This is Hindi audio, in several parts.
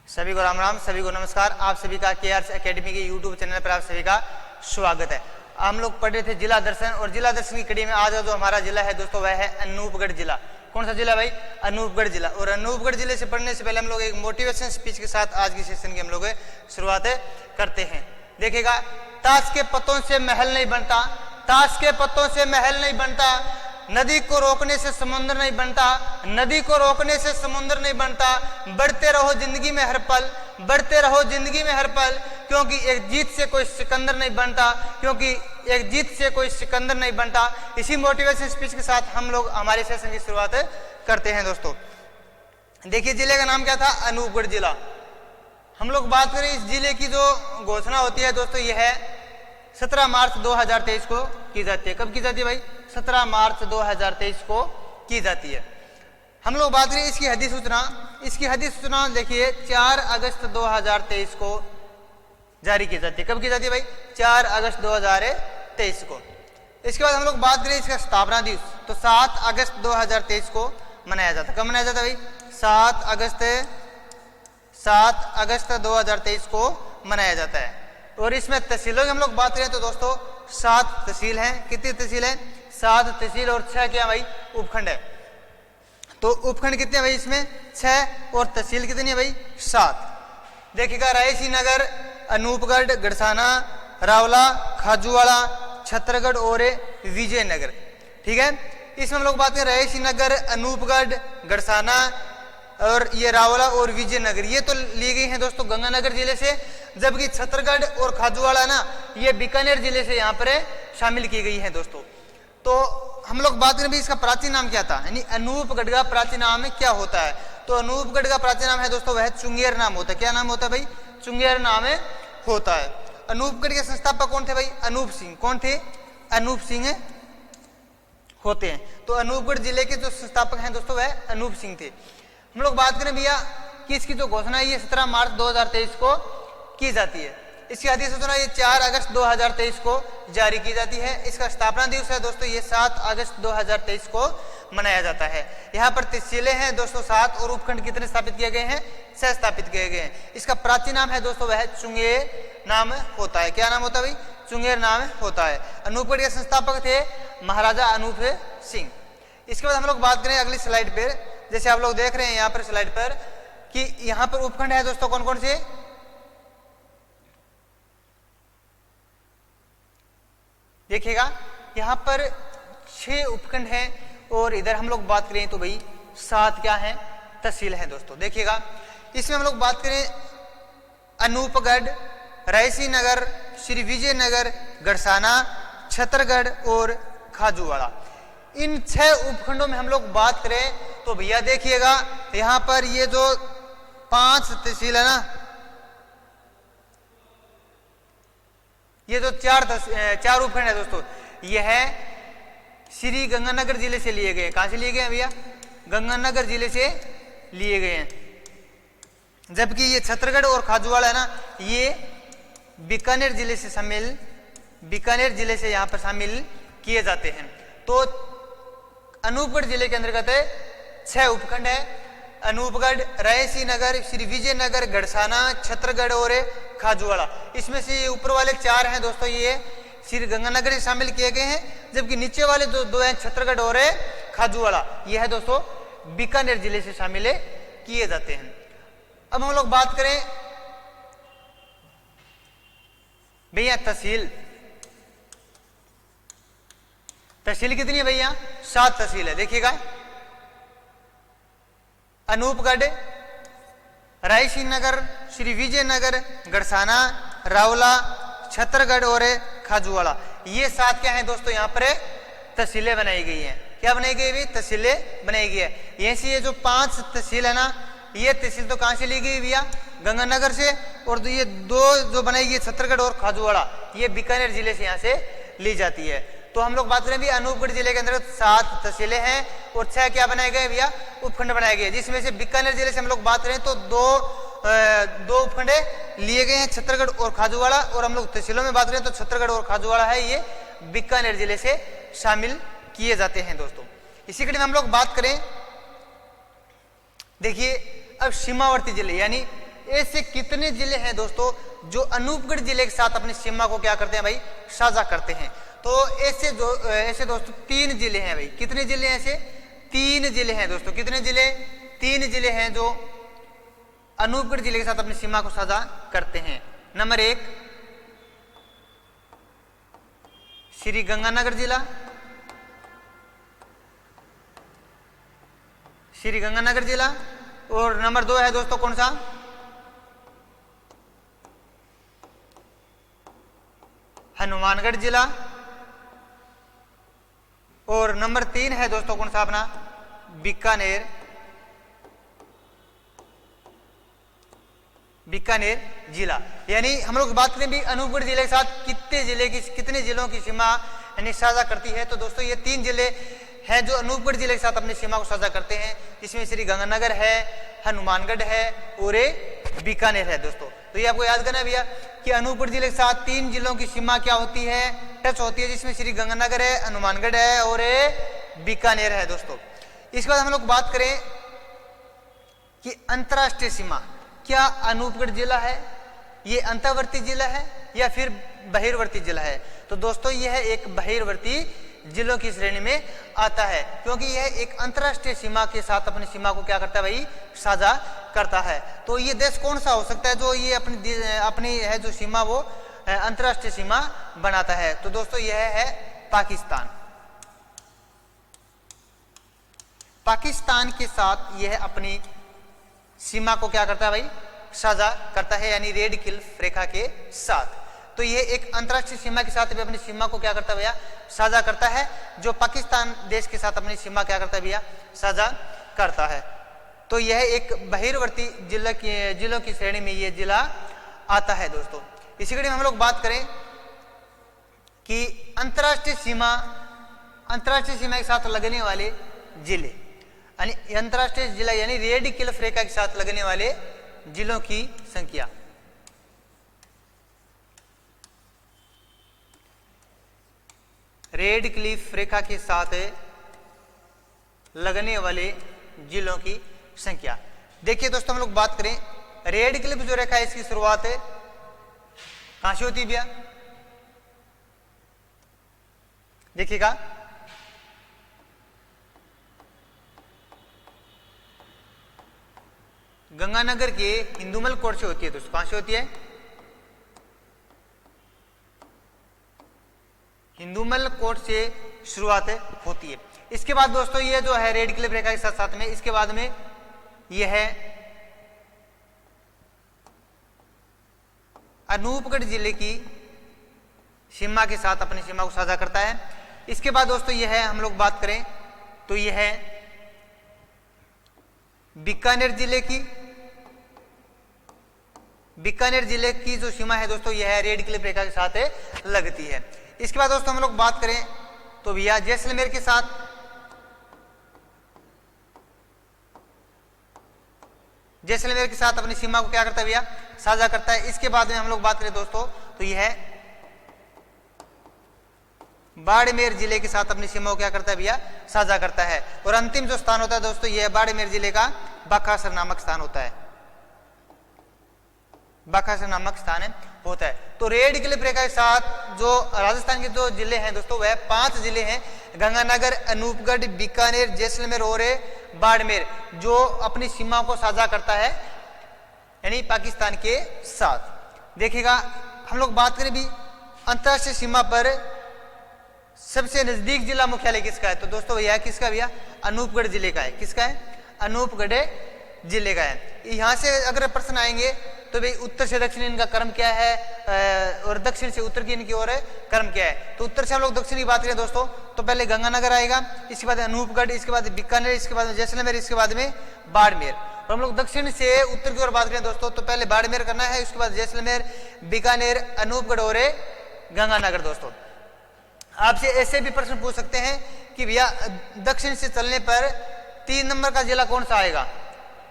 सभी को राम राम, सभी को नमस्कार। आप सभी का केआरएस एकेडमी के यूट्यूब चैनल पर आप सभी का स्वागत है। हम लोग पढ़ रहे थे जिला दर्शन, और जिला दर्शन की कड़ी में आज जो हमारा जिला है दोस्तों वह है अनूपगढ़ जिला। कौन सा जिला भाई? अनूपगढ़ जिला। और अनूपगढ़ जिले से पढ़ने से पहले हम लोग एक मोटिवेशन स्पीच के साथ आज की सेशन की हम लोग शुरुआत करते हैं। देखिएगा, ताश के पत्तों से महल नहीं बनता, ताश के पत्तों से महल नहीं बनता, नदी को रोकने से समुद्र नहीं बनता, नदी को रोकने से समुद्र नहीं बनता। बढ़ते रहो जिंदगी में हर पल, बढ़ते रहो जिंदगी में हर पल, क्योंकि एक जीत से कोई सिकंदर नहीं बनता, क्योंकि एक जीत से कोई सिकंदर नहीं बनता। इसी मोटिवेशन स्पीच के साथ हम लोग हमारे सेशन की शुरुआत करते हैं दोस्तों। देखिए, जिले का नाम क्या था? अनूपगढ़ जिला। हम लोग बात करें इस जिले की जो घोषणा होती है दोस्तों, यह है 17 मार्च 2023 को की जाती है। कब की जाती है भाई? 17 मार्च 2023 को की जाती है। हम लोग बात करें इसकी अधिसूचना, इसकी अधिसूचना देखिए 4 अगस्त 2023 को जारी की जाती है। कब की जाती है भाई? 4 अगस्त 2023 को। इसके बाद हम लोग बात करें इसका स्थापना दिवस, तो 7 अगस्त 2023 को मनाया जाता है। कब मनाया जाता है भाई? 7 अगस्त 2023 को मनाया जाता है। और इसमें तहसीलों की हम लोग बात करें तो दोस्तों 7 तहसील हैं। कितनी तहसील हैं? 7 तहसील, और 6 क्या भाई? उपखंड है। तो उपखंड कितने भाई? इसमें 6, और तहसील कितनी है भाई? 7। देखिएगा, रायसी नगर, अनूपगढ़, गड़साना, रावला, खाजूवाड़ा, छतरगढ़ और विजयनगर। ठीक है, इसमें हम लोग बात करें रायसी नगर, अनूपगढ़, गड़साना और ये रावला और विजयनगर, ये तो ली गई हैं दोस्तों गंगानगर जिले से, जबकि छतरगढ़ और खाजूवाड़ा ना ये बीकानेर जिले से यहाँ पर शामिल की गई है दोस्तों। तो हम लोग बात करें भी इसका प्राचीन नाम क्या था, यानी अनूपगढ़ का प्राचीन नाम क्या होता है? तो अनूपगढ़ का प्राचीन नाम है दोस्तों वह चुंगेर नाम होता है। क्या नाम होता है भाई? चुंगेर नाम होता है। अनूपगढ़ के संस्थापक कौन थे भाई? अनूप सिंह। कौन थे? अनूप सिंह होते हैं। तो अनूपगढ़ जिले के जो संस्थापक हैं दोस्तों वह अनूप सिंह थे। हम लोग बात करें भैया कि इसकी जो घोषणा है ये 17 मार्च 2023 को की जाती है। इसकी अधिसूचना ये 4 अगस्त 2023 को जारी की जाती है। इसका स्थापना दिवस है दोस्तों ये 7 अगस्त 2023 को मनाया जाता है। यहाँ पर तहसीलें हैं दोस्तों 7, और उपखंड कितने स्थापित किए गए हैं? 6 स्थापित किए गए हैं। इसका प्राचीन नाम है दोस्तों वह चुंगेर नाम होता है। क्या नाम होता है भाई? चुंगेर नाम होता है। अनूपगढ़ के संस्थापक थे महाराजा अनूप सिंह। इसके बाद हम लोग बात करें अगली स्लाइड पर, जैसे आप लोग देख रहे हैं यहाँ पर स्लाइड पर कि यहाँ पर उपखंड है दोस्तों कौन कौन से? देखिएगा, यहाँ पर 6 उपखंड हैं, और इधर हम लोग बात करें तो भाई 7 क्या हैं? तहसील हैं दोस्तों। देखिएगा, इसमें हम लोग बात करें अनूपगढ़, रायसी नगर, श्री विजयनगर, गड़साना, छतरगढ़ और खाजूवाड़ा। इन 6 उपखंडों में हम लोग बात करें तो भैया देखिएगा, यहाँ पर ये जो 5 तहसील है ना, ये जो 4 उपखंड है दोस्तों, यह है श्री गंगानगर जिले से लिए गए। कहां से लिए गए हैं भैया? गंगानगर जिले से लिए गए हैं। जबकि ये छतरगढ़ और खाजूवाड़ा है ना, ये बीकानेर जिले से बीकानेर जिले से यहाँ पर शामिल किए जाते हैं। तो अनूपगढ़ जिले के अंतर्गत 6 उपखंड है। अनूपगढ़, रायसी नगर, श्री विजयनगर, गड़साना, छतरगढ़ और खाजूवाड़ा। इसमें से ये ऊपर वाले 4 हैं दोस्तों ये श्री गंगानगर से शामिल किए गए हैं, जबकि नीचे वाले दो हैं छतरगढ़ और खाजूवाड़ा, यह है दोस्तों बीकानेर जिले से शामिल किए जाते हैं। अब हम लोग बात करें भैया तहसील। तहसील कितनी है भैया? 7 तहसील है। देखिएगा, अनूपगढ़, रायसी नगर, श्री विजयनगर, गड़साना, रावला, छतरगढ़ और खाजूवाड़ा, ये 7 क्या है दोस्तों? यहाँ पर तहसीलें बनाई गई हैं। क्या बनाई गई? तहसीलें बनाई गई है। यहीं से ये जो 5 तहसील है ना, ये तहसील तो कहां से ली गई भैया? गंगानगर से, और ये 2 जो बनाई गई छतरगढ़ और खाजूवाड़ा, ये बीकानेर जिले से यहाँ से ली जाती है। तो हम लोग बात करें भी अनूपगढ़ जिले के अंदर 7 तहसीलें हैं, और 6 क्या बनाए गए भैया? उपखंड बनाए गए, जिसमें से बीकानेर जिले से हम लोग बात करें तो 2 उपखंड लिए गए हैं, छतरगढ़ और खाजूवाड़ा। और हम लोग तहसीलों में बात करें तो छतरगढ़ और खाजूवाड़ा है, ये बीकानेर जिले से शामिल किए जाते हैं दोस्तों। इसी कड़ी में हम लोग बात करें, देखिए अब सीमावर्ती जिले यानी ऐसे कितने जिले हैं दोस्तों जो अनूपगढ़ जिले के साथ अपनी सीमा को क्या करते हैं भाई, साझा करते हैं। तो ऐसे दोस्तों 3 जिले हैं भाई। कितने जिले हैं ऐसे? 3 जिले हैं दोस्तों। कितने जिले? 3 जिले हैं जो अनूपगढ़ जिले के साथ अपनी सीमा को साझा करते हैं। नंबर 1 श्री गंगानगर जिला, श्री गंगानगर जिला। और नंबर 2 है दोस्तों कौन सा? हनुमानगढ़ जिला। और नंबर 3 है दोस्तों कौन सा अपना? बीकानेर, बीकानेर जिला। यानी हम लोग बात करें भी अनूपगढ़ जिले के साथ कितने जिलों की सीमा यानी साझा करती है। तो दोस्तों ये 3 जिले हैं जो अनूपगढ़ जिले के साथ अपनी सीमा को साझा करते हैं, जिसमें श्री गंगानगर है, हनुमानगढ़ है और बीकानेर है दोस्तों। तो ये आपको याद करना है भैया कि अनूपगढ़ जिले के साथ 3 जिलों की सीमा क्या होती है, टच होती है, जिसमें श्री गंगानगर है, हनुमानगढ़ है और बीकानेर है दोस्तों। इसके बाद हम लोग बात करें कि अंतरराष्ट्रीय सीमा, क्या अनूपगढ़ जिला है ये अंतर्वर्ती जिला है या फिर बहिर्वर्ती जिला है? तो दोस्तों यह एक बहिर्वर्ती जिलों की श्रेणी में आता है, क्योंकि यह एक अंतरराष्ट्रीय सीमा के साथ अपनी सीमा को क्या करता है भाई, साझा करता है। तो ये देश कौन सा हो सकता है जो ये अपनी है जो सीमा वो अंतरराष्ट्रीय सीमा बनाता है? तो दोस्तों यह है पाकिस्तान। पाकिस्तान के साथ यह अपनी सीमा को क्या करता है भाई, साझा करता है, यानी रेड क्लिफ रेखा के साथ। तो यह एक अंतरराष्ट्रीय सीमा के साथ भी अपनी सीमा को क्या करता है भैया, साझा करता है, जो पाकिस्तान देश के साथ अपनी सीमा क्या करता है भैया, साझा करता है। तो यह एक बहिर्वर्ती जिलों की श्रेणी में यह जिला आता है दोस्तों। इसी कड़ी में हम लोग बात करें कि अंतरराष्ट्रीय सीमा के साथ लगने वाले जिले, यानी अंतरराष्ट्रीय जिला यानी रेड क्लिफ रेखा के साथ लगने वाले जिलों की संख्या। रेड क्लिफ रेखा के साथ लगने वाले जिलों की संख्या। देखिए दोस्तों हम लोग बात करें, रेड क्लिफ जो रेखा है इसकी शुरुआत कहां से होती है भैया? देखिएगा, गंगानगर के हिंदुमल कोट से होती है दोस्तों। कहां से होती है? हिंदुमल कोट से शुरुआत होती है। इसके बाद दोस्तों ये जो है रेड क्लिफ रेखा के साथ साथ में इसके बाद में यह है अनूपगढ़ जिले की सीमा के साथ अपनी सीमा को साझा करता है। इसके बाद दोस्तों यह है, हम लोग बात करें तो यह है बीकानेर जिले की जो सीमा है दोस्तों यह है रेड क्लिफ रेखा के साथ लगती है। इसके बाद दोस्तों हम लोग बात करें तो भैया जैसलमेर के साथ, अपनी सीमा को क्या करता है भैया, साझा करता है। इसके बाद में हम लोग बात करें दोस्तों तो यह है बाड़मेर जिले के साथ अपनी सीमा को क्या करता है भैया, साझा करता है। और अंतिम जो स्थान होता है दोस्तों यह बाड़मेर जिले का बकासर नामक स्थान होता है, बकासर नामक स्थान होता है। तो रेड क्लिफ रेखा के साथ जो राजस्थान के जो जिले हैं दोस्तों वह 5 जिले हैं, गंगानगर, अनूपगढ़, बीकानेर, जैसलमेर और बाड़मेर, जो अपनी सीमा को साझा करता है यानी पाकिस्तान के साथ। देखिएगा हम लोग बात करें भी अंतरराष्ट्रीय सीमा पर सबसे नजदीक जिला मुख्यालय किसका है? तो दोस्तों यह किसका भैया, अनूपगढ़ जिले का है। किसका है? अनूपगढ़ जिले का है। यहां से अगर प्रश्न आएंगे तो भाई उत्तर से दक्षिण इनका क्रम क्या है और दक्षिण से उत्तर की इनकी ओर क्रम क्या है? तो उत्तर से हम लोग दक्षिण की बात करें दोस्तों तो पहले गंगानगर आएगा, इसके बाद अनूपगढ़, इसके बाद बीकानेर, इसके बाद जैसलमेर, इसके बाद में बाड़मेर। और हम लोग दक्षिण से उत्तर की ओर बात करें दोस्तों तो पहले बाड़मेर करना है, उसके बाद जैसलमेर, बीकानेर, अनूपगढ़ और गंगानगर। दोस्तों आपसे ऐसे भी प्रश्न पूछ सकते हैं कि भैया दक्षिण से चलने पर 3 नंबर का जिला कौन सा आएगा,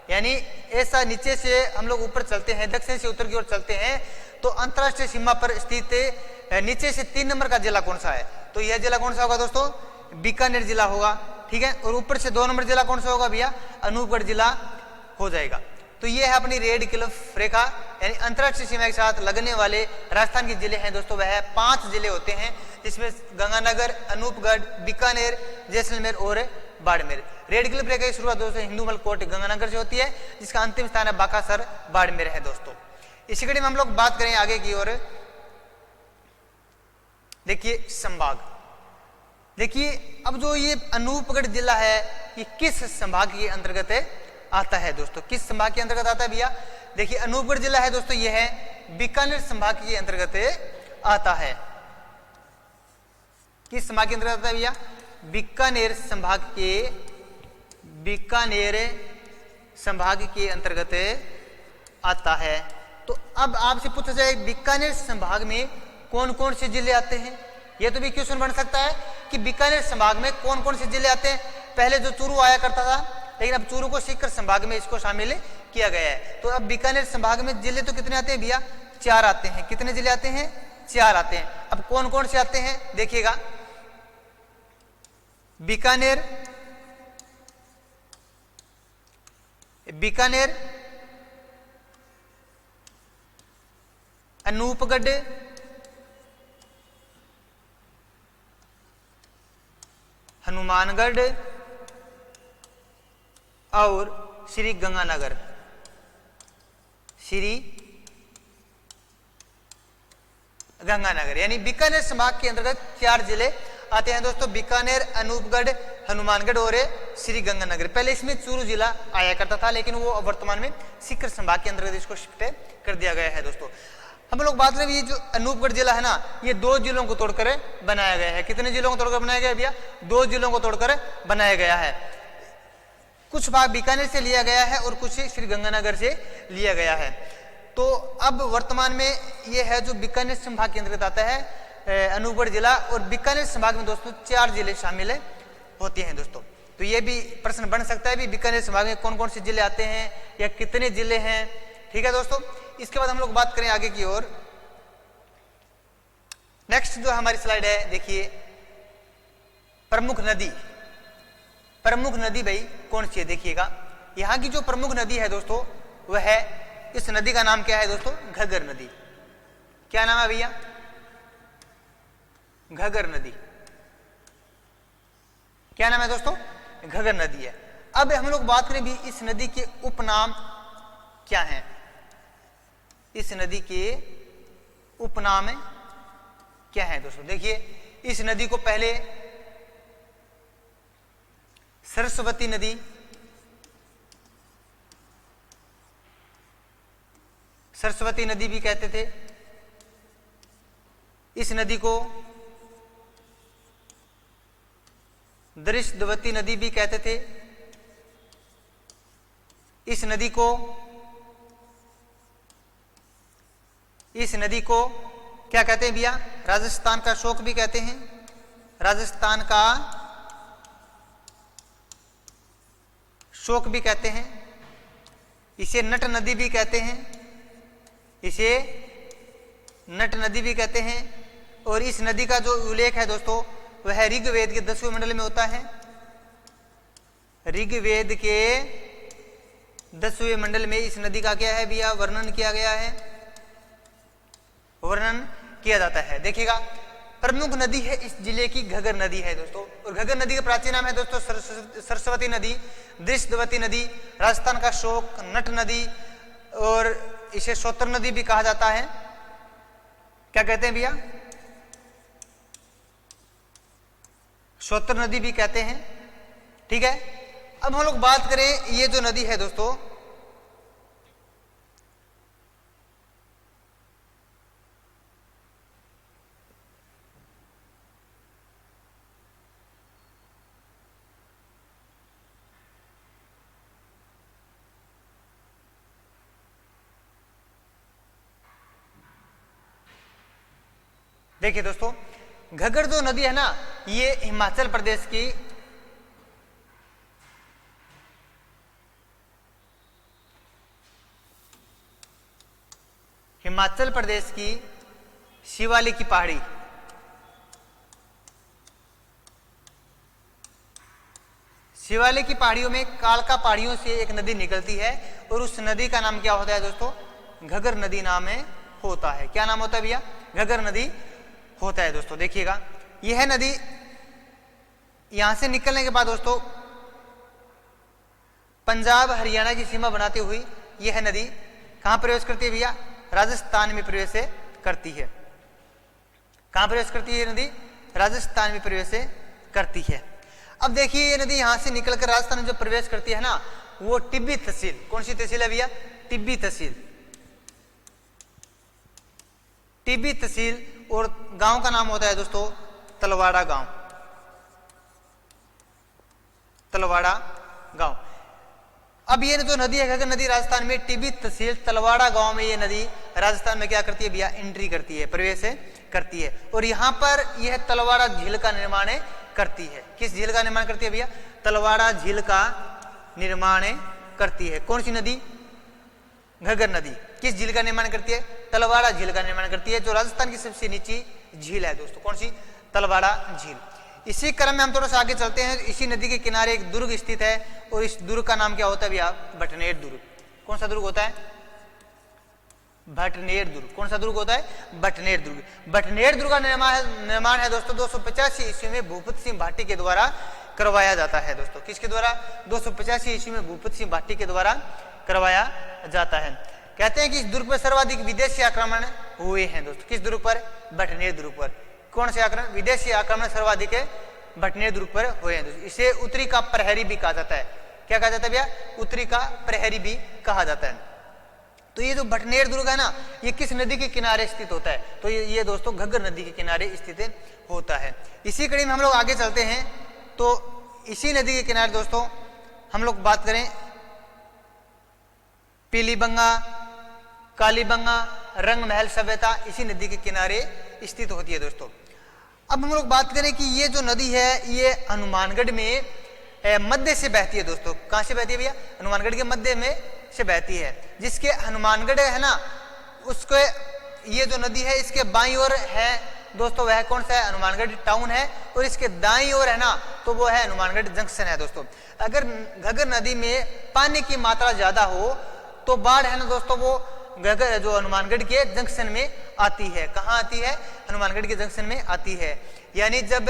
यानी ऐसा नीचे से हम लोग ऊपर चलते हैं, दक्षिण से उत्तर की ओर चलते हैं, तो अंतरराष्ट्रीय सीमा पर स्थित नीचे से 3 नंबर का जिला कौन सा है? तो यह जिला कौन सा होगा दोस्तों? बीकानेर जिला होगा, ठीक है। और ऊपर से 2 नंबर जिला कौन सा होगा भैया? अनूपगढ़ जिला हो जाएगा। तो ये है अपनी रेड क्लिफ रेखा, यानी अंतर्राष्ट्रीय सीमा के साथ लगने वाले राजस्थान के जिले हैं दोस्तों, वह 5 जिले होते हैं, जिसमें गंगानगर, अनूपगढ़, बीकानेर, जैसलमेर और बाड़मेर। रेड क्लिफ रेखा की शुरुआत दोस्तों हिंदूमल कोट गंगानगर से होती है, जिसका अंतिम स्थान है बाकासर बाड़मेर है दोस्तों। इसी कड़ी में हम लोग बात करें आगे की ओर, देखिए संभाग। देखिए अब जो ये अनूपगढ़ जिला है ये किस संभाग के अंतर्गत आता है दोस्तों, किस संभाग के अंतर्गत आता है भैया? देखिए अनूपगढ़ जिला है दोस्तों, यह है बीकानेर संभाग के अंतर्गत आता है। किस संभाग के अंतर्गत आता है भैया? बीकानेर संभाग के अंतर्गत आता है। तो अब आपसे पूछा जाए बीकानेर संभाग में कौन कौन से जिले आते हैं, यह तो भी क्वेश्चन बन सकता है कि बीकानेर संभाग में कौन कौन से जिले आते हैं। पहले जो चूरू आया करता था, लेकिन अब चूरू को सीकर संभाग में इसको शामिल किया गया है। तो अब बीकानेर संभाग में जिले तो कितने आते हैं भैया? 4 आते हैं। कितने जिले आते हैं? 4 आते हैं। अब कौन कौन से आते हैं देखिएगा, बीकानेर, अनूपगढ़, हनुमानगढ़ और श्री गंगानगर। यानी बीकानेर संभाग के अंतर्गत 4 जिले आते हैं दोस्तों, बीकानेर, अनूपगढ़, हनुमानगढ़ और श्री गंगानगर। पहले इसमें चूरू जिला आया करता था, लेकिन वो वर्तमान में सीकर संभाग के अंतर्गत इसको शिफ्ट कर दिया गया है दोस्तों। हम लोग बात करें ये जो अनूपगढ़ जिला है ना, ये 2 जिलों को तोड़कर बनाया गया है। कितने जिलों को तोड़कर बनाया गया भैया? 2 जिलों को तोड़कर बनाया गया है। कुछ भाग बीकानेर से लिया गया है और कुछ श्री गंगानगर से लिया गया है। तो अब वर्तमान में ये है जो बीकानेर संभाग के अंतर्गत आता है अनूपगढ़ जिला, और बीकानेर संभाग में दोस्तों 4 जिले शामिल होते हैं दोस्तों। तो ये भी प्रश्न बन सकता है भी बीकानेर संभाग में कौन कौन से जिले आते हैं या कितने जिले हैं। ठीक है दोस्तों, इसके बाद हम लोग बात करें आगे की ओर। नेक्स्ट जो हमारी स्लाइड है, देखिए प्रमुख नदी। प्रमुख नदी भाई कौन सी है? देखिएगा यहाँ की जो प्रमुख नदी है दोस्तों, वह है, इस नदी का नाम क्या है दोस्तों? घग्गर नदी। क्या नाम है भैया? घग्गर नदी। क्या नाम है दोस्तों? घग्गर नदी है। अब हम लोग बात करें भी इस नदी के उपनाम क्या हैं। इस नदी के उपनाम क्या है दोस्तों? देखिए इस नदी को पहले सरस्वती नदी, भी कहते थे। इस नदी को दृष्टवती नदी भी कहते थे। इस नदी को क्या कहते हैं भैया? राजस्थान का शोक भी कहते हैं। राजस्थान का शोक भी कहते हैं। इसे नट नदी भी कहते हैं। और इस नदी का जो उल्लेख है दोस्तों, वह ऋग्वेद के 10वें मंडल में होता है। ऋग्वेद के 10वें मंडल में इस नदी का क्या है भैया? वर्णन किया गया है, वर्णन किया जाता है। देखिएगा प्रमुख नदी है इस जिले की घग्गर नदी है दोस्तों, और घग्गर नदी का प्राचीन नाम है दोस्तों सरस्वती नदी, दृष्टवती नदी, राजस्थान का शोक, नट नदी, और इसे सोतर नदी भी कहा जाता है। क्या कहते हैं भैया? सोतर नदी भी कहते हैं। ठीक है, अब हम लोग बात करें ये जो नदी है दोस्तों, देखिए दोस्तों घग्गर जो नदी है ना, ये हिमाचल प्रदेश की शिवालिक की पहाड़ी, शिवालिक की पहाड़ियों में कालका पहाड़ियों से एक नदी निकलती है और उस नदी का नाम क्या होता है दोस्तों? घग्गर नदी नाम में होता है। क्या नाम होता है भैया? घग्गर नदी होता है दोस्तों। देखिएगा, यह नदी यहां से निकलने के बाद दोस्तों पंजाब हरियाणा की सीमा बनाती हुई यह नदी कहां प्रवेश करती है भैया? राजस्थान में प्रवेश करती है। कहां प्रवेश करती है ये नदी? राजस्थान में प्रवेश करती है। अब देखिए, ये नदी यहां से निकलकर राजस्थान में जो प्रवेश करती है ना, वो टिब्बी तहसील, कौन सी तहसील है भैया? टिब्बी तहसील। टिब्बी तहसील और गांव का नाम होता है दोस्तों तलवाड़ा गांव। तलवाड़ा गांव। अब ये जो नदी है घग्गर नदी राजस्थान में टिब्बी तहसील तलवाड़ा गांव में ये नदी राजस्थान में क्या करती है भैया? एंट्री करती है, प्रवेश करती है। और यहां पर यह तलवाड़ा झील का निर्माण करती है। किस झील का निर्माण करती है भैया? तलवाड़ा झील का निर्माण करती है। कौन सी नदी? घग्गर नदी। किस झील का निर्माण करती है? तलवाड़ा झील का निर्माण करती है, जो राजस्थान की सबसे नीची झील है दोस्तों। कौन सी? तलवाड़ा झील। इसी क्रम में हम थोड़ा सा आगे चलते हैं। इसी नदी के किनारे एक दुर्ग स्थित है और इस दुर्ग का नाम क्या होता है भैया? भटनेर दुर्ग। कौन सा दुर्ग होता है? भटनेर दुर्ग। कौन सा दुर्ग होता है? भटनेर दुर्ग। भटनेर दुर्ग का निर्माण है दोस्तों 285 ईस्वी में भूपत सिंह भाटी के द्वारा करवाया जाता है दोस्तों। किसके द्वारा? 285 ईस्वी में भूपत सिंह भाटी के द्वारा करवाया जाता है। कहते हैं कि इस दुर्ग पर सर्वाधिक विदेशी आक्रमण हुए हैं दोस्तों। किस दुर्ग पर? भटनेर दुर्ग पर। कौन से आक्रमण? विदेशी आक्रमण सर्वाधिक भटनेर दुर्ग पर हुए हैं दोस्तों। इसे उत्तरी का प्रहरी भी कहा जाता है। क्या कहा जाता है भैया? उत्तरी का प्रहरी भी कहा जाता है। तो ये जो भटनेर दुर्ग है ना, ये किस नदी के किनारे स्थित होता है? तो ये दोस्तों घग्गर नदी के किनारे स्थित होता है। इसी कड़ी में हम लोग आगे चलते हैं। तो इसी नदी के किनारे दोस्तों हम लोग बात करें पीलीबंगा, कालीबंगा, रंग महल सभ्यता इसी नदी के किनारे स्थित होती है दोस्तों। अब हम लोग बात करें कि ये जो नदी है ये हनुमानगढ़ में मध्य से बहती है दोस्तों। कहां से बहती है भैया? हनुमानगढ़ के मध्य में से बहती है। जिसके हनुमानगढ़ है ना, उसको ये जो नदी है इसके बाईं ओर है दोस्तों, वह कौन सा है? हनुमानगढ़ टाउन है। और इसके दाईं ओर है ना, तो वो है हनुमानगढ़ जंक्शन है दोस्तों। अगर घग्गर नदी में पानी की मात्रा ज्यादा हो तो बाढ़ है ना दोस्तों, वो घग्गर जो हनुमानगढ़ के जंक्शन में आती है। कहाँ आती है? हनुमानगढ़ के जंक्शन में आती है। यानी जब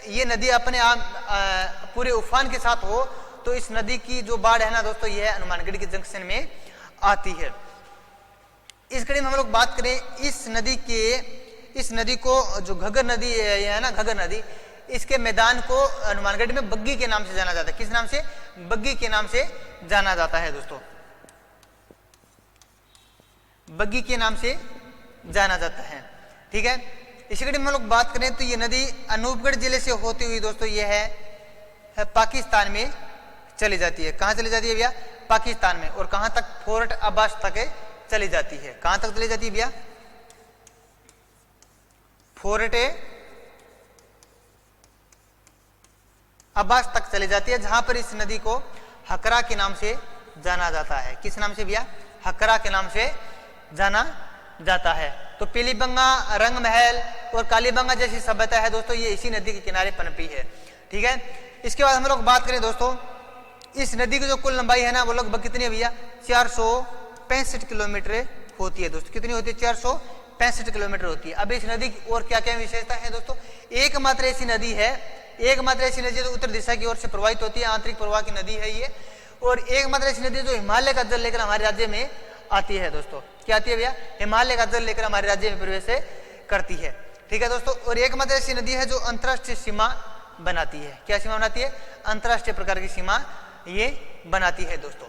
ये नदी अपने आप पूरे उफान के साथ हो तो इस नदी की जो बाढ़ है ना दोस्तों, ये हनुमानगढ़ के जंक्शन में आती है। इस कड़ी में हम लोग बात करें इस नदी को जो घग्गर नदी है ना, घग्गर नदी, इसके मैदान को हनुमानगढ़ में बग्गी के नाम से जाना जाता है। किस नाम से? बग्गी के नाम से जाना जाता है दोस्तों। बग्गी के नाम से जाना जाता है। ठीक है। इसी कड़ी में हम लोग बात करें तो ये नदी अनूपगढ़ जिले से होती हुई दोस्तों ये है पाकिस्तान में चली जाती है। कहां चली जाती है भैया? पाकिस्तान में। और कहां तक? फोर्ट अब्बास तक चली जाती है। कहां तक चली जाती है भैया? फोर्ट अब्बास तक चली जाती है, जहां पर इस नदी को हकरा के नाम से जाना जाता है। किस नाम से भैया? हकरा के नाम से जाना जाता है। तो पीलीबंगा, रंग महल और कालीबंगा जैसी सभ्यता है दोस्तों, ये इसी नदी के किनारे पनपी है। ठीक है। इसके बाद हम लोग बात करें दोस्तों, इस नदी की जो कुल लंबाई है ना, वो लगभग कितनी है भैया? 465 किलोमीटर होती है दोस्तों। कितनी होती है? 465 किलोमीटर होती है। अब इस नदी की और क्या क्या विशेषता है दोस्तों? एकमात्र ऐसी नदी है, एकमात्र ऐसी नदी जो उत्तर दिशा की ओर से प्रवाहित होती है, आंतरिक प्रवाह की नदी है ये। और एकमात्र ऐसी नदी जो हिमालय का जल लेकर हमारे राज्य में आती है दोस्तों। क्या आती है भैया? हिमालय का जल लेकर हमारे राज्य में प्रवेश करती है। ठीक है दोस्तों। और एकमात्र ऐसी नदी है जो अंतरराष्ट्रीय सीमा बनाती है। क्या सीमा बनाती है? अंतरराष्ट्रीय प्रकार की सीमा ये बनाती है दोस्तों।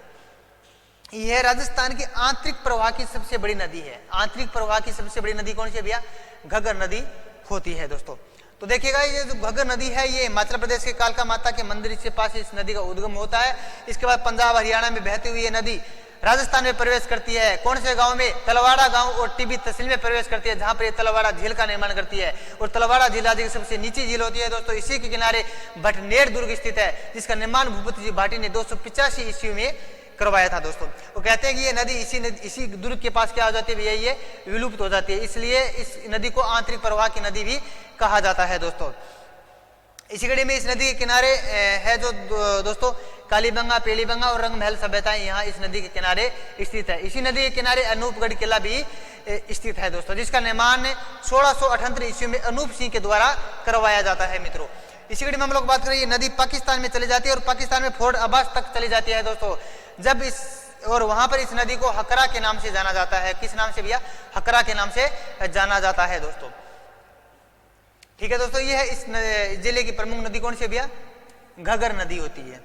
यह राजस्थान की आंतरिक प्रवाह की सबसे बड़ी नदी है। आंतरिक प्रवाह की सबसे बड़ी नदी कौन सी है भैया? घग्गर नदी होती है दोस्तों। तो देखिएगा, ये जो घग्गर नदी है ये हिमाचल प्रदेश के कालका माता के मंदिर के पास इस नदी का उद्गम होता है। इसके बाद पंजाब हरियाणा में बहती हुई ये नदी राजस्थान में प्रवेश करती है। कौन से गांव में? तलवाड़ा गांव और टिब्बी तहसील में प्रवेश करती है, जहां पर ये तलवाड़ा झील का निर्माण करती है। और तलवाड़ा झील राज्य की सबसे नीची झील होती है दोस्तों। इसी के किनारे भटनेर दुर्ग स्थित है, जिसका निर्माण भूपत सिंह भाटी ने 285 ईस्वी में करवाया था दोस्तों। वो कहते हैं कि ये नदी इसी दुर्ग के पास क्या हो जाती है भैया? ये विलुप्त हो जाती है। इसलिए इस नदी को आंतरिक प्रवाह की नदी भी कहा जाता है दोस्तों। इसी कड़ी में इस नदी के किनारे है जो दोस्तों कालीबंगा, पीलीबंगा और रंगमहल सभ्यताएं यहाँ इस नदी के किनारे स्थित है। इसी नदी के किनारे अनूपगढ़ किला भी स्थित है दोस्तों, जिसका निर्माण 1678 ईस्वी में अनूप सिंह के द्वारा करवाया जाता है मित्रों। इसी कड़ी में हम लोग बात करें, ये नदी पाकिस्तान में चली जाती है और पाकिस्तान में फोर्ट अब्बास तक चली जाती है दोस्तों। जब इस और वहां पर इस नदी को हकरा के नाम से जाना जाता है। किस नाम से भैया? हकरा के नाम से जाना जाता है दोस्तों। ठीक है दोस्तों, ये है इस जिले की प्रमुख नदी कौन सी है भैया? घग्गर नदी होती है।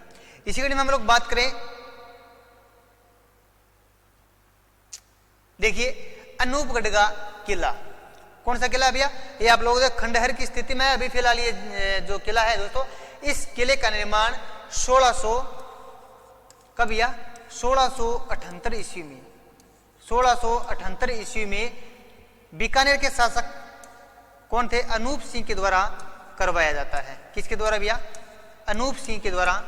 इसी कड़ी में हम लोग बात करें, देखिए अनूपगढ़ का किला, कौन सा किला भैया? ये आप लोगों के खंडहर की स्थिति में अभी फिलहाल ये जो किला है दोस्तों, इस किले का निर्माण 1600 कब भैया? 1678 ईस्वी में, 1678 ईस्वी में बीकानेर के शासक कौन थे? अनूप सिंह के द्वारा करवाया जाता है। किसके द्वारा भैया? अनूप सिंह के द्वारा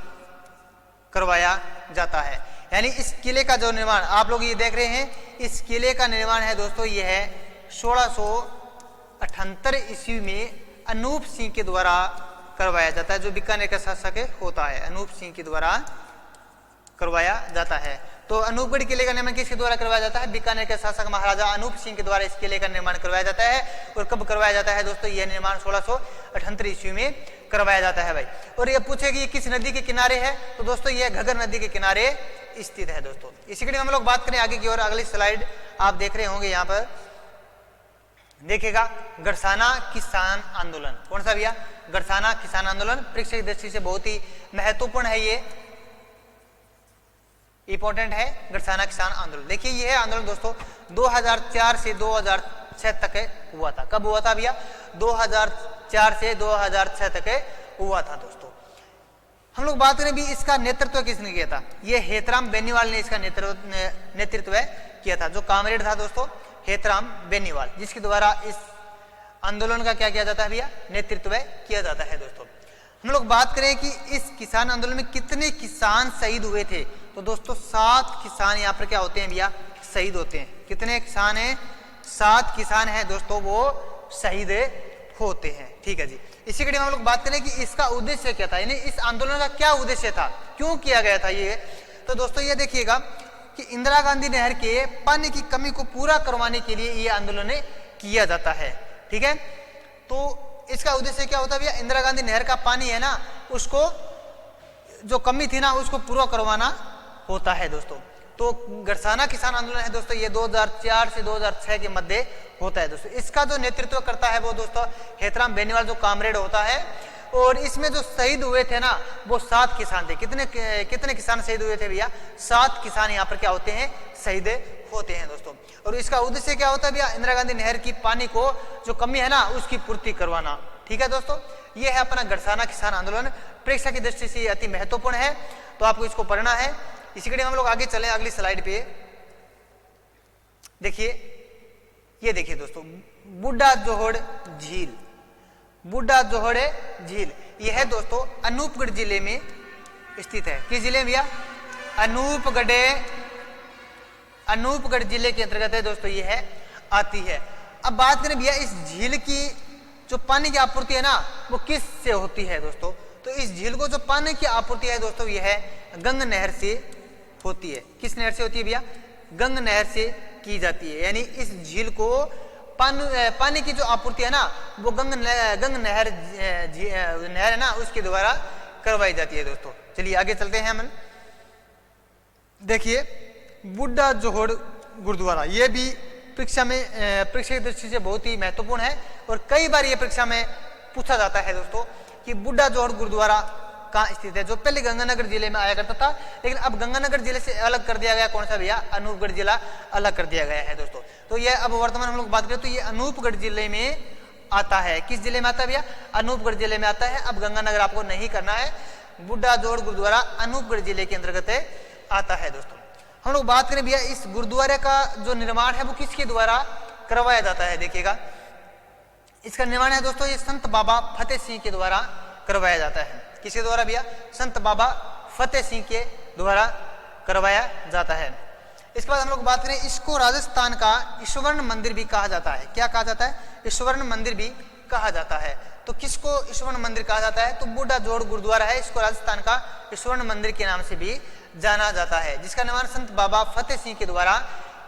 करवाया जाता है। यानी इस किले का जो निर्माण आप लोग ये देख रहे हैं, इस किले का निर्माण है दोस्तों, ये है 1678 ईस्वी में अनूप सिंह के द्वारा करवाया जाता है। जो बीकानेर का शासक होता है, अनूप सिंह के द्वारा करवाया जाता है। तो अनूपगढ़ किले का निर्माण किसके द्वारा करवाया जाता है? बीकानेर के शासक महाराजा अनूप सिंह के द्वारा इस किले का निर्माण करवाया जाता है। और कब करवाया जाता है दोस्तों? यह निर्माण 1678 ईस्वी में करवाया जाता है भाई। और ये पूछे कि ये किस नदी के किनारे है, तो दोस्तों यह घग्गर नदी के किनारे स्थित है दोस्तों। इसी कड़ी में हम लोग बात करें आगे की ओर, अगली स्लाइड आप देख रहे होंगे, यहाँ पर देखिएगा गरसाना किसान आंदोलन। कौन सा भैया? गरसाना किसान आंदोलन परीक्षा की दृष्टि से बहुत ही महत्वपूर्ण है, ये इंपॉर्टेंट है गरसाना किसान आंदोलन। देखिए यह आंदोलन दोस्तों 2004 से 2006 तक हुआ था। कब हुआ था भैया? 2004 से 2006 तक हुआ था दोस्तों। हम लोग बात करें भी इसका नेतृत्व किसने किया था? ये हेतराम बेनीवाल ने इसका नेतृत्व किया था। जो कामरेड था दोस्तों हेतराम बेनीवाल, जिसके द्वारा इस आंदोलन का क्या किया जाता है भैया? नेतृत्व किया जाता है दोस्तों। हम लोग बात करें कि इस किसान आंदोलन में कितने किसान शहीद हुए थे, तो दोस्तों 7 किसान यहाँ पर क्या होते हैं भैया? शहीद होते हैं। कितने किसान हैं? 7 किसान हैं दोस्तों, वो शहीद होते हैं। ठीक है जी। इसी कड़ी में हम लोग बात करें कि इसका उद्देश्य क्या था, यानी इस आंदोलन का क्या उद्देश्य था, क्यों किया गया था ये, तो दोस्तों ये देखिएगा कि इंदिरा गांधी नहर के पानी की कमी को पूरा करवाने के लिए ये आंदोलन किया जाता है। ठीक है, तो इसका उद्देश्य क्या होता है भैया? इंदिरा गांधी नहर का पानी है ना, उसको जो कमी थी ना, उसको पूरा करवाना होता है दोस्तों। तो गरसाना किसान आंदोलन है दोस्तों, ये 2004 से 2006 के मध्य होता है दोस्तों। इसका जो नेतृत्व करता है वो दोस्तों हेतराम बेनीवाल, जो कामरेड होता है। और इसमें जो शहीद हुए थे ना, वो 7 किसान थे। कितने किसान शहीद हुए थे भैया? 7 किसान यहाँ पर क्या होते हैं? शहीद होते हैं दोस्तों। और इसका उद्देश्य क्या होता है भैया? इंदिरा गांधी नहर की पानी को जो कमी है ना, उसकी पूर्ति करवाना। ठीक है दोस्तों, ये है अपना गरसाना किसान आंदोलन। परीक्षा की दृष्टि से अति महत्वपूर्ण है, तो आपको इसको पढ़ना है। इसी कड़ी हम लोग आगे चले, अगली स्लाइड पे देखिए। ये देखिए दोस्तों, बुड्ढा जोहड़ झील, बुड्ढा जोहड़ झील, यह है दोस्तों अनूपगढ़ जिले में स्थित है। किस जिले में भैया? अनूपगढ़ जिले के अंतर्गत है दोस्तों, यह है आती है। अब बात करें भैया इस झील की जो पानी की आपूर्ति है ना, वो किस से होती है दोस्तों? तो इस झील को जो पानी की आपूर्ति है दोस्तों, यह है गंग नहर से होती है। किस नहर से होती है भैया? गंग नहर से की जाती है। यानी इस झील को पानी की जो आपूर्ति है ना, वो गंग नहर है ना, उसके द्वारा करवाई जाती है दोस्तों। चलिए आगे चलते हैं हम। देखिए बुड्ढा जोहड़ गुरुद्वारा, ये भी परीक्षा की दृष्टि से बहुत ही महत्वपूर्ण है और कई बार ये परीक्षा में पूछा जाता है दोस्तों कि बुड्ढा जोहड़ गुरुद्वारा कहाँ स्थित है, जो पहले गंगानगर जिले में आया करता था, लेकिन अब गंगानगर जिले से अलग कर दिया गया। कौन सा भैया? अनूपगढ़ जिला अलग कर दिया गया है दोस्तों। तो ये अब वर्तमान हम लोग बात करें तो ये अनूपगढ़ जिले में आता है। किस जिले में आता है भैया? अनूपगढ़ जिले में आता है। अब गंगानगर आपको नहीं करना है, बुड्ढा जोहड़ गुरुद्वारा अनूपगढ़ जिले के अंतर्गत आता है दोस्तों। हम लोग बात करें भैया इस गुरुद्वारे का जो निर्माण है वो किसके द्वारा करवाया जाता है? देखिएगा इसका निर्माण है दोस्तों, ये संत बाबा फतेह सिंह के द्वारा करवाया जाता है। किसके द्वारा भैया? संत बाबा फतेह सिंह के द्वारा करवाया जाता है। इसके बाद हम लोग बात करें, इसको राजस्थान का स्वर्ण मंदिर भी कहा जाता है। क्या कहा जाता है? स्वर्ण मंदिर भी कहा जाता है। तो किसको स्वर्ण मंदिर कहा जाता है? तो बूढ़ा जोड़ गुरुद्वारा है, इसको राजस्थान का स्वर्ण मंदिर के नाम से भी जाना जाता है, जिसका निर्माण संत बाबा फतेह सिंह के द्वारा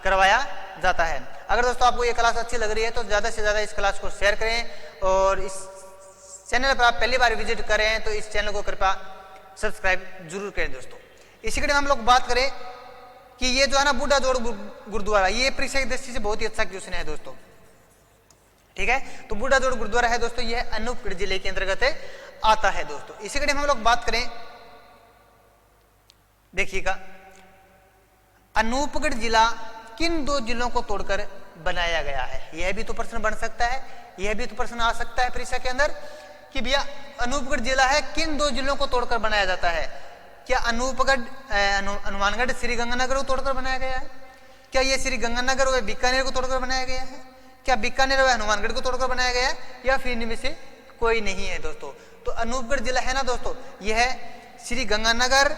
करवाया जाता है। अगर दोस्तों आपको ये क्लास अच्छी लग रही है तो ज़्यादा से ज़्यादा इस क्लास को शेयर करें और इस चैनल पर आप पहली बार विजिट करें तो इस चैनल को कृपया सब्सक्राइब जरूर करें दोस्तों। इसी कड़ी में हम लोग बात करें कि ये जो है ना बूढ़ा जोड़ गुरुद्वारा, ये परीक्षा की दृष्टि से बहुत ही अच्छा क्वेश्चन है दोस्तों, ठीक है। तो बूढ़ा जोड़ गुरुद्वारा है दोस्तों, यह अनूपगढ़ जिले के अंतर्गत आता है दोस्तों। इसी कड़ी में हम लोग बात करें, देखिएगा अनूपगढ़ जिला किन दो जिलों को तोड़कर बनाया गया है? यह भी तो प्रश्न बन सकता है, यह भी तो प्रश्न आ सकता है परीक्षा के अंदर कि भैया अनूपगढ़ जिला है किन दो जिलों को तोड़कर बनाया जाता है? क्या अनूपगढ़ हनुमानगढ़ श्रीगंगानगर को तोड़कर बनाया गया है? क्या ये श्रीगंगानगर व बीकानेर को तोड़कर बनाया गया है? क्या बीकानेर व हनुमानगढ़ को तोड़कर बनाया गया है? या फिर इनमें से कोई नहीं है दोस्तों? तो अनूपगढ़ जिला है ना दोस्तों, यह श्रीगंगानगर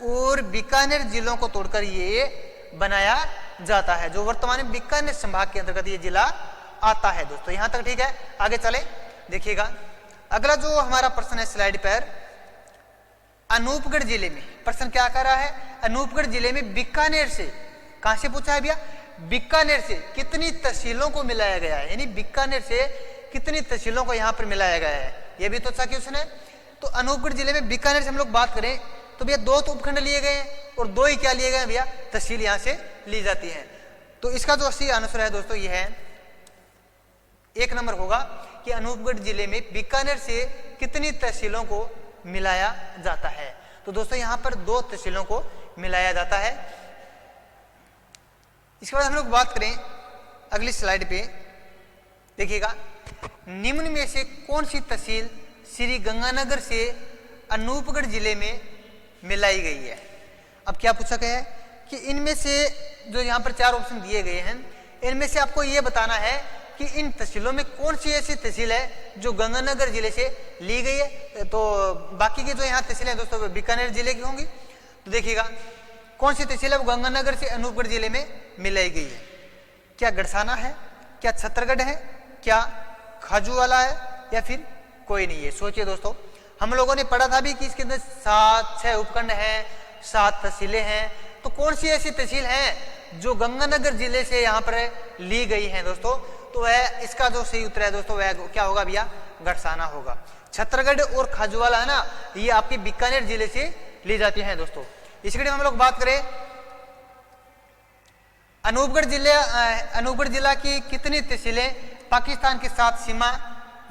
और बीकानेर जिलों को तोड़कर ये बनाया जाता है, जो वर्तमान में बीकानेर संभाग के अंतर्गत ये जिला आता है दोस्तों। यहां तक ठीक है। आगे चले, देखिएगा अगला जो हमारा प्रश्न है स्लाइड पर, अनूपगढ़ जिले में प्रश्न क्या कर रहा है? अनूपगढ़ जिले में बीकानेर से, कहां से पूछा है भैया? बीकानेर से कितनी तहसीलों को मिलाया गया है, यानी बीकानेर से कितनी तहसीलों को यहां पर मिलाया गया है, यह भी तो अच्छा क्वेश्चन है। तो अनूपगढ़ जिले में बीकानेर से हम लोग बात करें तो भैया दो तो उपखंड लिए गए हैं और दो ही क्या लिए गए हैं भैया? तहसील यहां से ली जाती है। तो इसका जो सही आंसर है दोस्तों यह है 1 नंबर होगा कि अनूपगढ़ जिले में बीकानेर से कितनी तहसीलों को मिलाया जाता है। तो दोस्तों यहां पर 2 तहसीलों को मिलाया जाता है। इसके बाद हम लोग बात करें अगली स्लाइड पे, देखिएगा निम्न में से कौन सी तहसील श्री गंगानगर से अनूपगढ़ जिले में मिलाई गई है? अब क्या पूछा गया है कि इनमें से जो यहाँ पर 4 ऑप्शन दिए गए हैं, इनमें से आपको ये बताना है कि इन तहसीलों में कौन सी ऐसी तहसील है जो गंगानगर जिले से ली गई है। तो बाकी की जो यहाँ तहसीलें हैं दोस्तों बीकानेर जिले की होंगी। तो देखिएगा कौन सी तहसील है वो गंगानगर से अनूपगढ़ जिले में मिलाई गई है? क्या गड़साना है, क्या छत्तरगढ़ है, क्या खाजूवाला है, या फिर कोई नहीं है? सोचिए दोस्तों, हम लोगों ने पढ़ा था भी कि इसके अंदर 7-6 उपखंड हैं, 7 तहसीलें हैं। तो कौन सी ऐसी तहसील है जो गंगानगर जिले से यहाँ पर ली गई है दोस्तों? तो वह इसका जो सही उत्तर है दोस्तों वह क्या होगा भैया? गड़साना होगा। छत्तरगढ़ और खाजूवाला है ना, ये आपके बीकानेर जिले से ली जाती है दोस्तों। इसी कड़ी में हम लोग बात करें अनूपगढ़ जिला की कितनी तहसीलें पाकिस्तान के साथ सीमा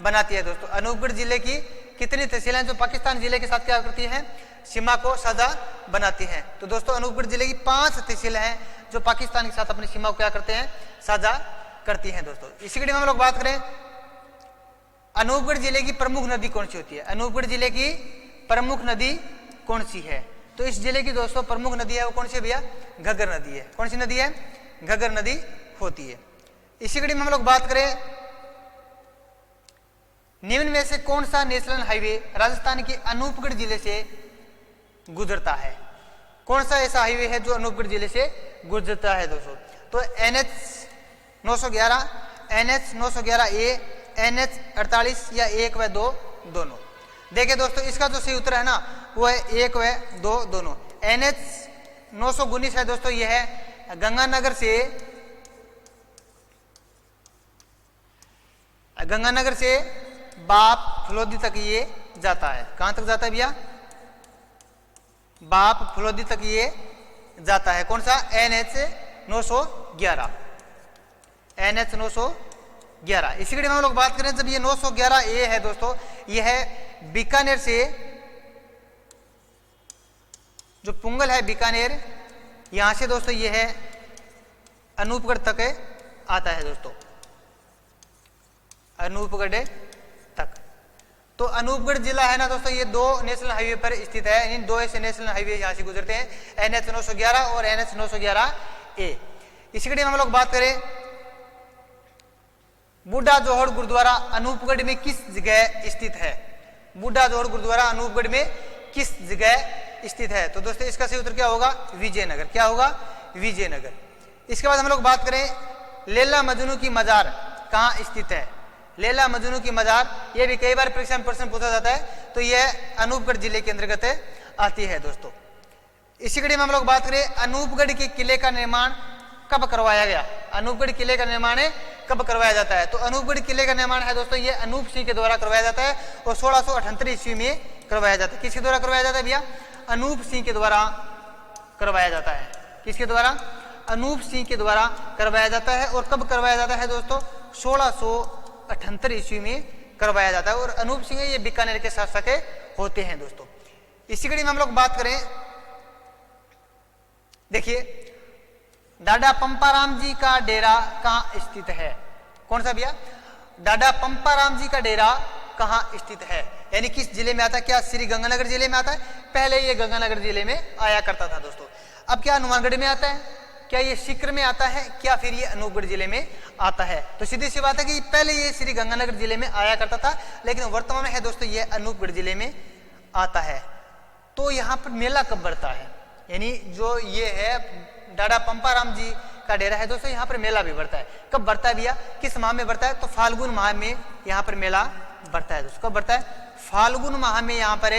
बनाती है दोस्तों? अनूपगढ़ जिले की कितनी तहसीलें जो पाकिस्तान जिले के साथ क्या करती हैं? सीमा को साझा बनाती हैं। तो दोस्तों अनूपगढ़ जिले की 5 तहसीलें हैं जो पाकिस्तान के साथ अपनी सीमा को क्या करते हैं? साझा करती हैं दोस्तों। इसी कड़ी में हम लोग बात करें अनूपगढ़ जिले की प्रमुख नदी कौन सी होती है? अनूपगढ़ जिले की प्रमुख नदी कौन सी है? तो इस जिले की दोस्तों प्रमुख नदी है वो कौन सी है भैया? घग्गर नदी है। कौन सी नदी है? घग्गर नदी होती है। इसी कड़ी में हम लोग बात करें निम्न में से कौन सा नेशनल हाईवे राजस्थान के अनूपगढ़ जिले से गुजरता है? कौन सा ऐसा हाईवे है जो अनूपगढ़ जिले से गुजरता है दोस्तों? तो NH 911, NH 911A, NH 48 या 1 व 2 दोनों? देखिए दोस्तों इसका जो सही उत्तर है ना वो है 1 व 2 दोनों। NH 919 है दोस्तों, यह है गंगानगर से बाप फलोदी तक ये जाता है। कहां तक जाता है भैया? बाप फलोदी तक ये जाता है। कौन सा? NH 911, NH 911। इसी कड़ी में हम लोग बात करें जब ये 911A है दोस्तों, ये है बीकानेर से, जो पुंगल है बीकानेर, यहां से दोस्तों ये है अनूपगढ़ तक आता है दोस्तों, अनूपगढ़ तक। तो अनूपगढ़ जिला है ना दोस्तों, ये 2 नेशनल हाईवे पर स्थित है। इन 2 ऐसे नेशनल हाईवे यहां से गुजरते हैं, NH 911 और NH 911A। इसी कड़ी में हम लोग बात करें बूढ़ा जोहड़ गुरुद्वारा अनूपगढ़ में किस जगह स्थित है? बूढ़ा जोहड़ गुरुद्वारा अनूपगढ़ में किस जगह स्थित है? तो दोस्तों इसका सही उत्तर क्या होगा? विजयनगर। क्या होगा? विजयनगर। इसके बाद हम लोग बात करें लैला मजनू की मजार कहाँ स्थित है? लैला मजनू की मजार, ये भी कई बार परीक्षा में प्रश्न पूछा जाता है, तो यह अनूपगढ़ जिले के अंतर्गत आती है दोस्तों। इसी कड़ी में हम लोग बात करें अनूपगढ़ के किले का निर्माण कब करवाया गया। अनूपगढ़ किले का निर्माण कब करवाया जाता है, तो अनूपगढ़ किले का निर्माण है दोस्तों ये अनूप सिंह के द्वारा करवाया जाता है और 1678 ईस्वी में करवाया जाता है। किसके द्वारा करवाया जाता है भैया, अनूप सिंह के द्वारा करवाया जाता है। किसके द्वारा, अनूप सिंह के द्वारा करवाया जाता है। और कब करवाया जाता है दोस्तों, 1678 ईस्वी में करवाया जाता है। और अनूप सिंह ये बीकानेर के शासक होते हैं दोस्तों। इसी कड़ी में हम लोग बात करें, देखिए डाडा पंपाराम जी का डेरा कहां स्थित है। कौन सा भैया, डाडा पंपाराम जी का डेरा कहां स्थित है, यानी किस जिले में आता है। क्या श्री गंगानगर जिले में आता है, पहले ये गंगानगर जिले में आया करता था दोस्तों। अब क्या हनुमानगढ़ में आता है, क्या ये सीकर में आता है, क्या फिर ये अनूपगढ़ जिले में आता है। तो सीधी सी बात है कि पहले ये श्री गंगानगर जिले में आया करता था, लेकिन वर्तमान में है दोस्तों ये अनूपगढ़ जिले में आता है। तो यहाँ पर मेला कब बढ़ता है, यानी जो ये है डाडा पंपाराम जी का डेरा है दोस्तों, यहाँ पर मेला भी बढ़ता है। कब बढ़ता है भैया, किस माह में बढ़ता है, तो फाल्गुन माह में यहाँ पर मेला बढ़ता है दोस्तों। कब बढ़ता है, फाल्गुन माह में यहाँ पर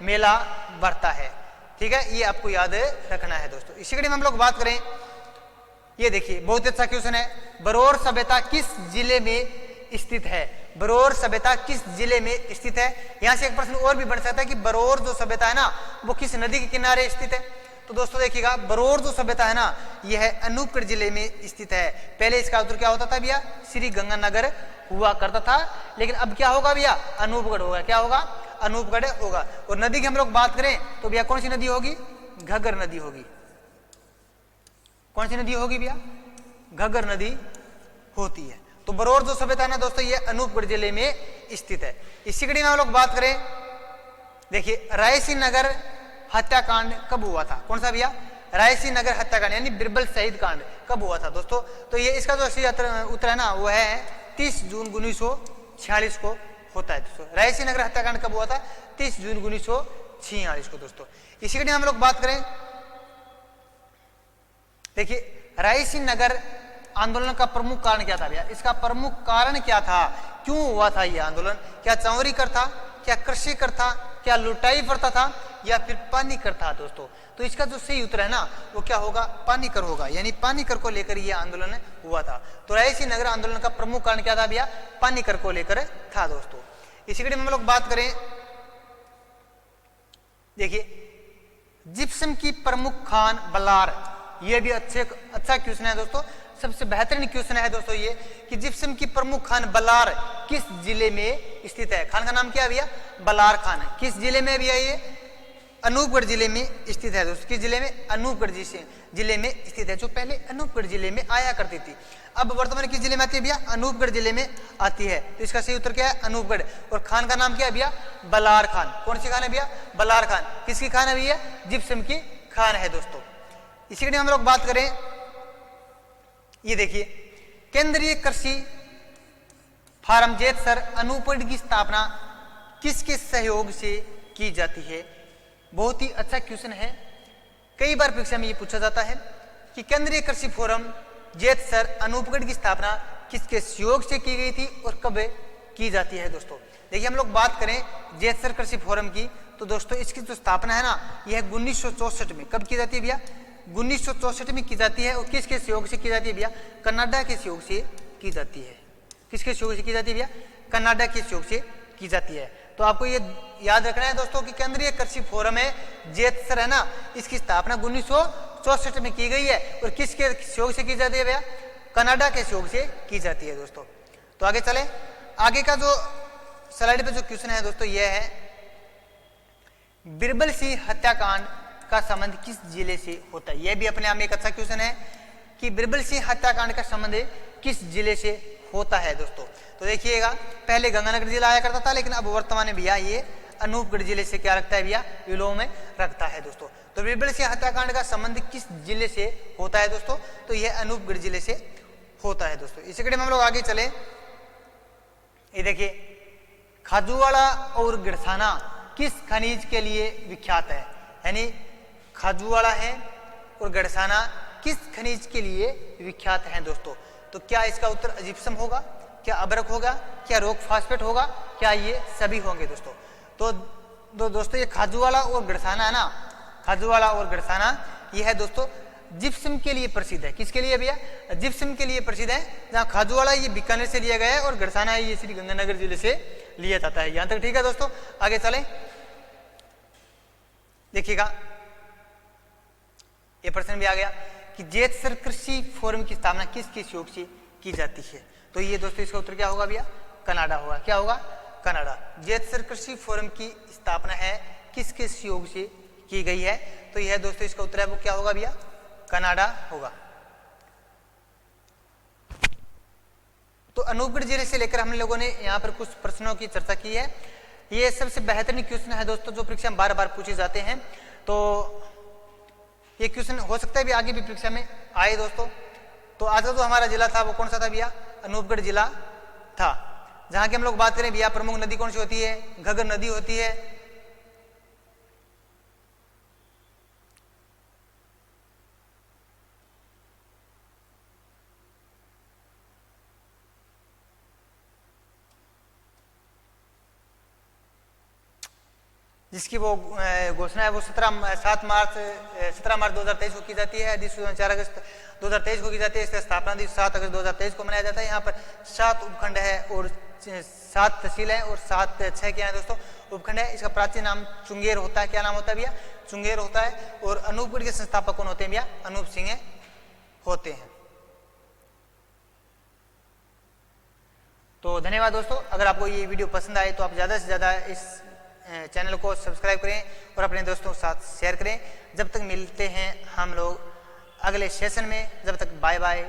मेला बढ़ता है। ठीक है, ये आपको याद रखना है दोस्तों। इसी कड़ी में हम लोग बात करें, ये देखिए बहुत अच्छा क्वेश्चन है, बरौर सभ्यता किस जिले में स्थित है। बरौर सभ्यता किस जिले में स्थित है। यहाँ से एक प्रश्न और भी बन सकता है कि बरौर जो सभ्यता है ना वो किस नदी के किनारे स्थित है। तो दोस्तों देखिएगा बरौर जो सभ्यता है ना यह है अनूपगढ़ जिले में स्थित है। पहले इसका उत्तर क्या होता था भैया, श्री गंगानगर हुआ करता था, लेकिन अब क्या होगा भैया, अनूपगढ़ होगा। क्या होगा, अनूपगढ़ होगा। और नदी की हम लोग बात करें तो भैया कौन सी नदी होगी, घग्गर नदी होगी। कौन सी नदी होगी भैया, घग्गर नदी होती है। तो बरौर जो सभ्यता है ना दोस्तों ये अनूपगढ़ जिले में स्थित है। इसी कड़ी में हम लोग बात करें, देखिए रायसी नगर हत्याकांड कब हुआ था। कौन सा भैया, रायसी नगर हत्याकांड यानी बिरबल शहीद कांड कब हुआ था दोस्तों। तो ये इसका जो सही उत्तर है ना वो है 30 जून 1946 को होता है दोस्तों। रायसी नगर हत्याकांड कब हुआ था, 30 जून 1946 को दोस्तों। इसी के लिए हम लोग बात करें, देखिए रायसी नगर आंदोलन का प्रमुख कारण क्या था भैया, इसका प्रमुख कारण क्या था, क्यों हुआ था ये आंदोलन। क्या चौरी कर था, क्या कृषि कर था, क्या लुटाई पड़ता था, या फिर पानी कर था दोस्तों। तो इसका जो सही उत्तर है ना वो क्या होगा, पानी कर होगा, यानी पानी कर को लेकर यह आंदोलन हुआ था। तो रायसी नगर आंदोलन का प्रमुख कारण क्या था भैया, पानी कर को लेकर था दोस्तों। इसी कड़ी में हम लोग बात करें, देखिए जिप्सम की प्रमुख खान बलार, यह भी अच्छा क्वेश्चन है दोस्तों, सबसे बेहतरीन क्वेश्चन है दोस्तों ये कि जिप्सम की प्रमुख खान बलार किस जिले में स्थित है। खान का नाम क्या है भैया, बलार खान। किस जिले में भैया, ये अनूपगढ़ जिले में स्थित है दोस्तों। किस जिले में, अनूपगढ़ जिले में स्थित है, जो पहले अनूपगढ़ जिले में आया करती थी। अब वर्तमान किस जिले में आती है भैया, अनूपगढ़ जिले में आती है। तो इसका सही उत्तर क्या है, अनूपगढ़। और खान का नाम क्या है भैया, बलार खान। कौन सी खान है भैया, बलार खान। किसकी खान है भैया, जिप्सम की खान है दोस्तों। इसी के हम लोग बात करें, ये देखिए केंद्रीय कृषि फार्म जेतसर अनूपगढ़ की स्थापना किसके सहयोग से की जाती है। बहुत ही अच्छा क्वेश्चन है, कई बार परीक्षा में ये पूछा जाता है कि केंद्रीय कृषि फोरम जेतसर अनूपगढ़ की स्थापना किसके सहयोग से की गई थी और कब की जाती है दोस्तों। देखिए हम लोग बात करें जेतसर कृषि फोरम की, तो दोस्तों इसकी जो स्थापना है ना यह 1964 में कब की जाती है भैया, 1964 में की जाती है। और किसके सहयोग से की जाती है भैया, कनाडा के सहयोग से की जाती है। किसके सहयोग से की जाती है भैया, कनाडा के सहयोग से की जाती है। तो आपको ये याद रखना है दोस्तों कि केंद्रीय कृषि फोरम है जेतसर है ना, इसकी स्थापना 1964 में की गई है। और किसके सहयोग से की जाती है भैया, कनाडा के सहयोग से की जाती है दोस्तों। तो आगे चले, आगे का जो स्लाइड पे जो क्वेश्चन है दोस्तों यह है, बिरबल सिंह हत्याकांड का संबंध किस जिले से होता है। यह भी अपने आप में एक अच्छा क्वेश्चन है कि बिरबल सिंह हत्याकांड का संबंध किस जिले से होता है दोस्तों। तो देखिएगा पहले गंगानगर जिला आया करता था, लेकिन अब वर्तमान में भैया ये अनूपगढ़ जिले से क्या रखता है भैया, विलोम में रखता है दोस्तों। तो बिरबल सिंह हत्याकांड का संबंध किस जिले से होता है दोस्तों, तो यह अनूपगढ़ जिले से होता है दोस्तों। इसी कड़ी में हम लोग आगे चले, ये देखिए खाजूवाड़ा और गिरसाना किस खनिज के लिए विख्यात है, यानी खाजूवाड़ा है और गड़साना किस खनिज के लिए विख्यात हैं दोस्तों। तो क्या इसका उत्तर जिप्सम होगा, क्या अबरक होगा, क्या रॉक फास्फेट होगा, क्या ये सभी होंगे दोस्तों। तो दोस्तों ये खाजूवाला और गड़साना है ना, खाजूवाला और गड़साना ये है दोस्तों जिप्सम के लिए प्रसिद्ध है। किसके लिए भैया? जिप्सम के लिए प्रसिद्ध है। जहाँ खाजूवाला ये बीकानेर से लिया गया है और गड़साना ये श्री गंगानगर जिले से लिया जाता है। यहाँ तक ठीक है दोस्तों। आगे चले, देखिएगा ये प्रश्न भी आ गया कि जेतसर कृषि फोरम की स्थापना किसके सहयोग से की जाती है? तो ये दोस्तों इसका उत्तर क्या होगा भैया? कनाडा होगा। क्या होगा? कनाडा। जेतसर कृषि फोरम की स्थापना है किसके सहयोग से की गई है? तो यह दोस्तों इसका उत्तर है वो क्या होगा भैया? कनाडा होगा। तो अनूपगढ़ जिले से लेकर हम लोगों ने यहाँ पर कुछ प्रश्नों की चर्चा की है। ये सबसे बेहतरीन क्वेश्चन है दोस्तों जो परीक्षा में बार बार पूछे जाते हैं। तो ये क्वेश्चन हो सकता है भी आगे भी परीक्षा में आए दोस्तों। तो आज का जो हमारा जिला था वो कौन सा था भैया? अनूपगढ़ जिला था। जहां की हम लोग बात करें भैया प्रमुख नदी कौन सी होती है? घग्गर नदी होती है। जिसकी वो घोषणा है वो 17 मार्च 2023 को की जाती है। अधिसूचना 4 अगस्त 2023 को की जाती है। इसका स्थापना दिवस 7 अगस्त 2023 को मनाया जाता है। यहाँ पर 7 उपखंड है और 7 तहसील है और 6 क्या है दोस्तों? उपखंड है। इसका प्राचीन नाम चुंगेर होता है। क्या नाम होता है भैया? चुंगेर होता है। और अनूपगढ़ के संस्थापक कौन होते हैं भैया? अनूप सिंह होते हैं। तो धन्यवाद दोस्तों। अगर आपको ये वीडियो पसंद आए तो आप ज़्यादा से ज़्यादा इस चैनल को सब्सक्राइब करें और अपने दोस्तों के साथ शेयर करें। जब तक मिलते हैं हम लोग अगले सेशन में, जब तक बाय बाय।